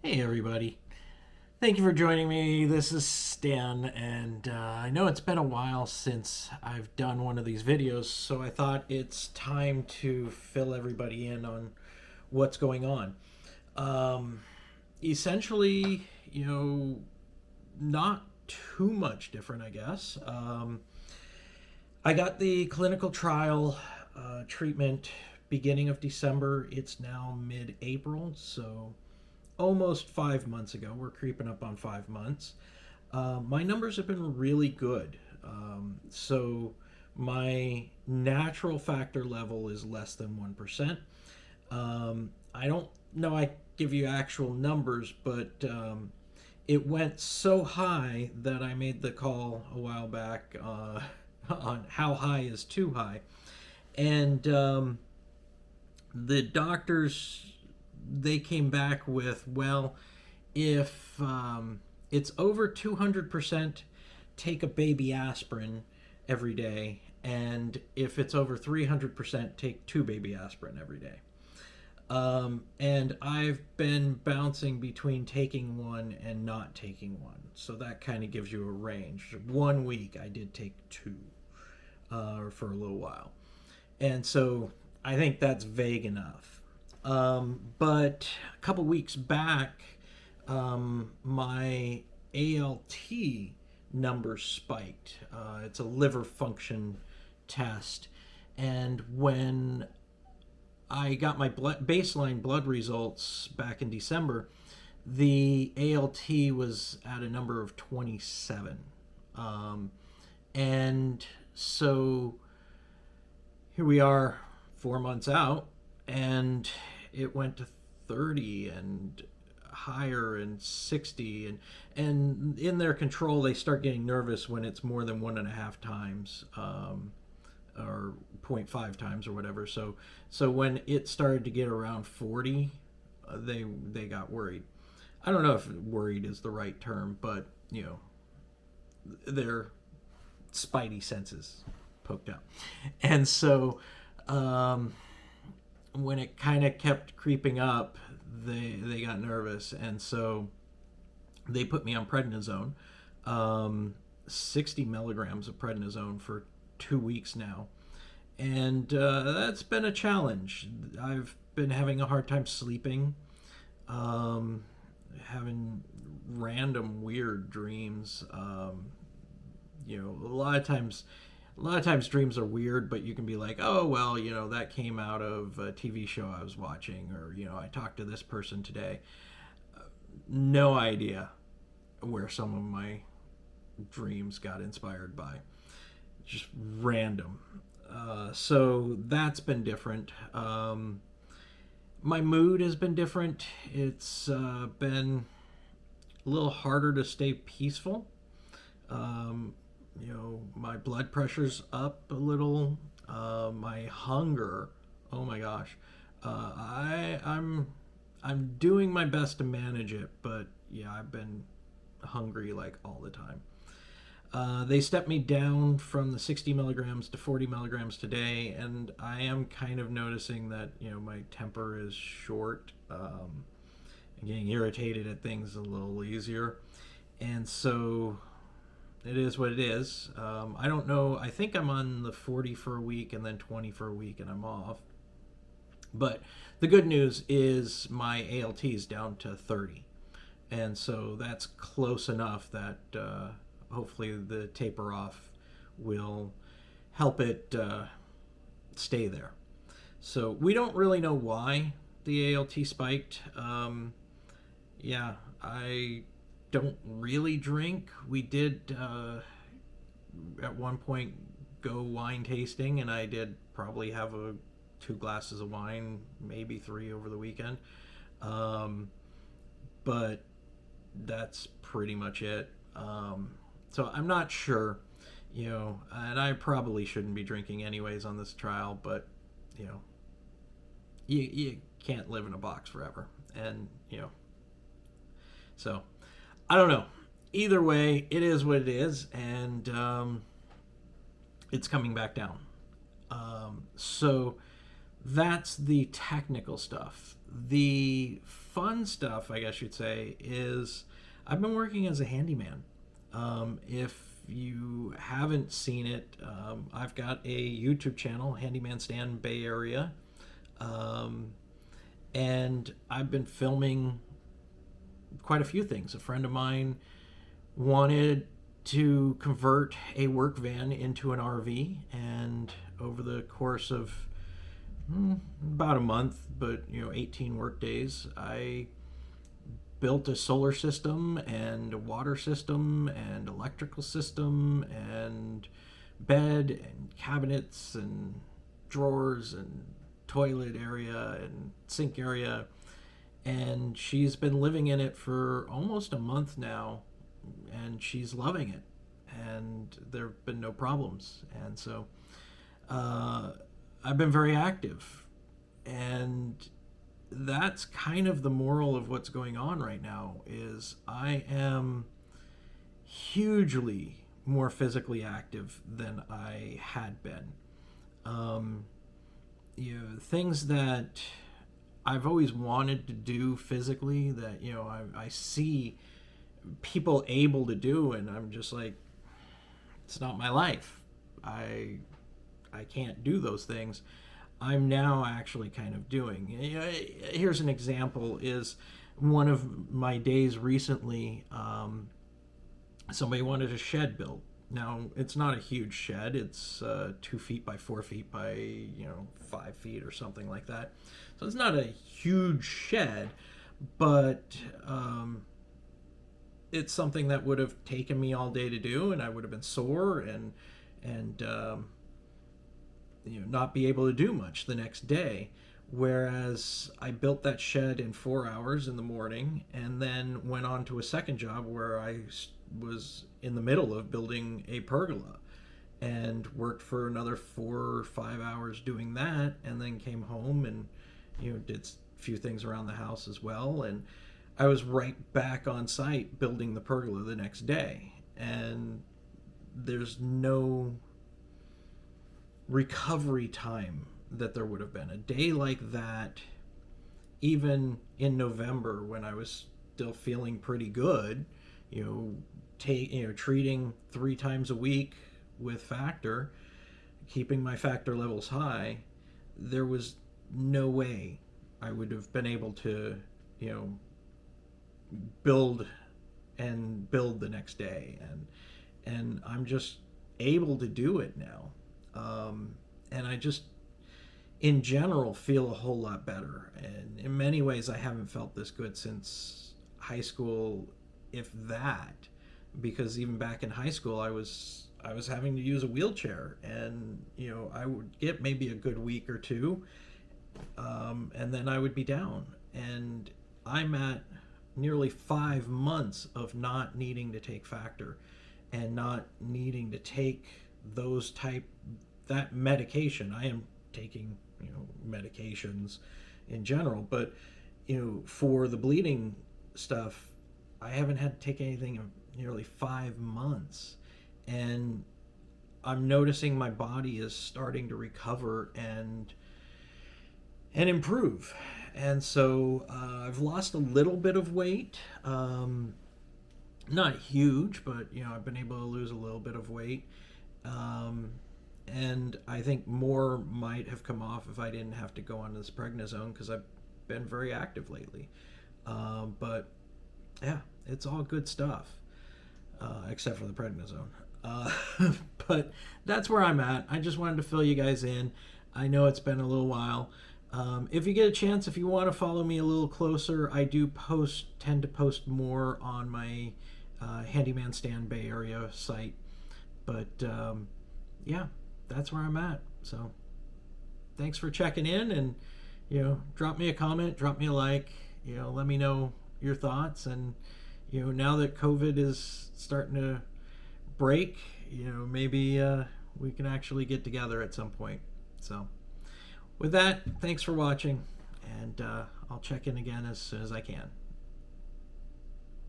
Hey, everybody. Thank you for joining me. This is Stan, and I know it's been a while since I've done one of these videos, so I thought it's time to fill everybody in on what's going on. Um, Essentially, not too much different, I guess. I got the clinical trial treatment beginning of December. It's now mid April, so almost 5 months ago. We're creeping up on 5 months. My numbers have been really good. So my natural factor level is less than 1%. I don't know, I give you actual numbers, but it went so high that I made the call a while back on how high is too high. And the doctors, they came back with, well, if it's over 200%, take a baby aspirin every day. And if it's over 300%, take two baby aspirin every day. And I've been bouncing between taking one and not taking one. So that kind of gives you a range. 1 week I did take two for a little while. And so I think that's vague enough. But a couple weeks back, my ALT numbers spiked. It's a liver function test. And when I got my baseline blood results back in December, the ALT was at a number of 27. And so here we are 4 months out, and it went to 30 and higher and 60, and in their control they start getting nervous when it's more than 1.5 times, or 0.5 times or whatever. So when it started to get around 40, they got worried. I don't know if worried is the right term, but their spidey senses poked up. And so when it kind of kept creeping up, they got nervous, and so they put me on prednisone, 60 milligrams of prednisone for 2 weeks now, and that's been a challenge. I've been having a hard time sleeping, having random weird dreams. A lot of times dreams are weird, but you can be like, oh, well, that came out of a TV show I was watching, or, I talked to this person today. No idea where some of my dreams got inspired by. Just random. So that's been different. My mood has been different. It's been a little harder to stay peaceful. My blood pressure's up a little. My hunger, oh my gosh, I'm doing my best to manage it, but yeah, I've been hungry like all the time. They stepped me down from the 60 milligrams to 40 milligrams today, and I am kind of noticing that my temper is short. I'm getting irritated at things a little easier, and so it is what it is. I don't know. I think I'm on the 40 for a week and then 20 for a week, and I'm off. But the good news is my ALT is down to 30. And so that's close enough that hopefully the taper off will help it stay there. So we don't really know why the ALT spiked. Yeah, I don't really drink. We did at one point go wine tasting, and I did probably have 2 glasses of wine, maybe 3 over the weekend. But that's pretty much it. So I'm not sure, and I probably shouldn't be drinking anyways on this trial, but you can't live in a box forever, and so I don't know. Either way, it is what it is, and it's coming back down. So that's the technical stuff. The fun stuff, I guess you'd say, is I've been working as a handyman. If you haven't seen it, I've got a YouTube channel, Handyman Stan Bay Area, and I've been filming quite a few things. A friend of mine wanted to convert a work van into an RV, and over the course of about a month, but 18 work days, I built a solar system and a water system and electrical system and bed and cabinets and drawers and toilet area and sink area, and she's been living in it for almost a month now, and she's loving it, and there have been no problems. And so I've been very active, and that's kind of the moral of what's going on right now. Is I am hugely more physically active than I had been. Things that I've always wanted to do physically, that I see people able to do, and I'm just like, it's not my life. I can't do those things. I'm now actually kind of doing. Here's an example: is one of my days recently, somebody wanted a shed built. Now, it's not a huge shed. It's 2 feet by 4 feet by 5 feet or something like that. So it's not a huge shed, but it's something that would have taken me all day to do, and I would have been sore and not be able to do much the next day. Whereas I built that shed in 4 hours in the morning, and then went on to a second job where I was in the middle of building a pergola, and worked for another 4 or 5 hours doing that, and then came home and did a few things around the house as well, and I was right back on site building the pergola the next day. And there's no recovery time that there would have been. A day like that, even in November when I was still feeling pretty good, treating 3 times a week with Factor, keeping my Factor levels high, there was no way I would have been able to build the next day, and I'm just able to do it now. And I just, in general, feel a whole lot better. And in many ways, I haven't felt this good since high school, if that, because even back in high school, I was having to use a wheelchair, and I would get maybe a good week or two, and then I would be down. And I'm at nearly 5 months of not needing to take Factor and not needing to take that medication. I am taking medications in general, but for the bleeding stuff, I haven't had to take anything in nearly 5 months, and I'm noticing my body is starting to recover and improve. And so I've lost a little bit of weight, not huge, but I've been able to lose a little bit of weight, and I think more might have come off if I didn't have to go on this prednisone, because I've been very active lately. But yeah, it's all good stuff, except for the prednisone. But that's where I'm at. I just wanted to fill you guys in. I know it's been a little while. If you get a chance, if you want to follow me a little closer, I do tend to post more on my Handyman Stan Bay Area site. But yeah, that's where I'm at. So thanks for checking in, and drop me a comment, drop me a like, let me know your thoughts. And now that COVID is starting to break, maybe we can actually get together at some point. So with that, thanks for watching, and I'll check in again as soon as I can.